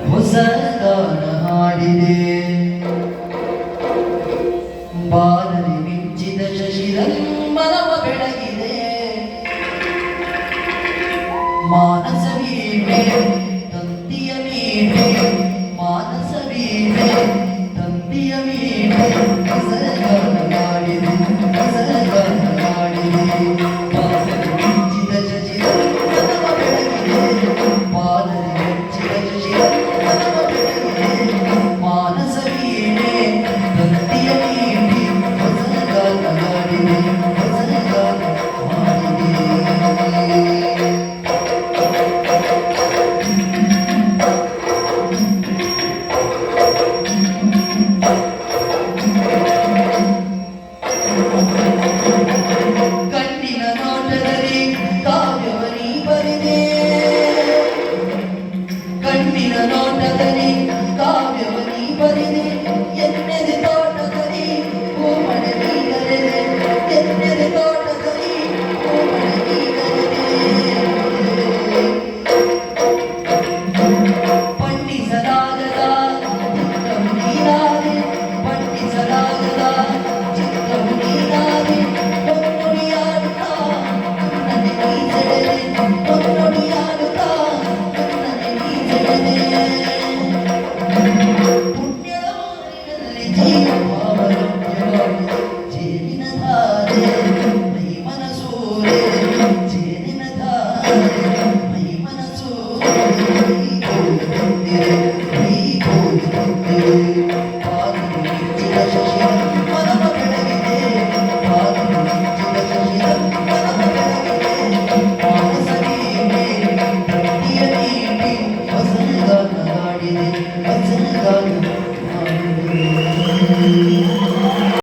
ಹೊಸ ಗಾನ ಹಾಡಿದೆ ಬಾಲನೆ ಮಿಂಚಿದ ಶಶಿರಮ್ಮನವ ಬೆಳಗಿದೆ ಮಾನಸ ವೀಣೆ ತಂತಿಯ ವೀಣೆ ಮಾನಸ ವೀಣೆ ತಂತಿಯ ವೀಣೆ ಹೊಸ ಗಾನ ಹಾಡಿದೆ ಹೊಸ ಗಾನ ಹಾಡಿದೆ ಬಾಲನೆ ಮಿಂಚಿದ ಶಶಿರಮ್ಮನವ ಬೆಳಗಿದೆ ಬಾಲನೆ ಮಿಂಚಿದ ಶಶಿರಮ್ಮನವ ಬೆಳಗಿದೆ ಮಾನಸ ವೀಣೆ ತಂತಿಯ ವೀಣೆ ಹೊಸ ಗಾನ ಹಾಡಿದೆ ಹೊಸ ಗಾನ ಹಾಡಿದೆ. ಕಣ್ಣಿನ ನೋಟದಲ್ಲಿ ಕಾವ್ಯವನಿ ಬರಿದೆ ಕಣ್ಣಿನ ನೋಟದಲ್ಲಿ ಕಾವ್ಯವನಿ ಬರಿದೆ ಎನ್ನೆದೆ ತೋಟದಲ್ಲಿ ಹೂಮಳೆ ನೀಗರೆದೆ ಎನ್ನೆದೆ ತೋಟದಲ್ಲಿ ಹೂಮಳೆ ನೀಗರೆದೆ ಪಂಡಿಸಲಾಗದ ಚಿತ್ತವು ನೀನಾದೆ ಪಂಡಿಸಲಾಗದ ಚಿತ್ತವು ನೀನಾದೆ ಹೊನ್ನೊಡಿಯಾಡುತ್ತಾ ನನ್ನೆ ನೀ ಸೆಳೆದೆ ಹೊನ್ನೊಡಿಯಾಡುತ್ತಾ ನನ್ನೆ ನೀ ಸೆಳೆದೆ ಪುಣ್ಯದ ಮಾರಿನಲ್ಲಿ ಜೀವಭಾವನೊಂದಿಗೆ ಜೇನಿನ ಧಾರೆ ಮೈ ಮನಸೂರೆ ಜೇನಿನ ಧಾರೆ ಮೈ ಮನಸೂರೆ ಮೈ ಕೋರಿ ಬಂದಿರೆ ಮೈ ಕೋರಿ ಬಂದಿರೆ ಬಾಗಿಲು ಮಿಂಚಿದ ಶಶಿರಮ್ಮನವ ಬೆಳಗಿದೆ ಬಾಗಿಲು ಮಿಂಚಿದ ಶಶಿರಮ್ಮನವ ಬೆಳಗಿದೆ ಮಾನಸ ವೀಣೆ ತಂತಿಯ ವೀಣೆ ಹೊಸ ಗಾನ ಹಾಡಿದೆ ಹೊಸ ಗಾನ ಹಾಡಿದೆ.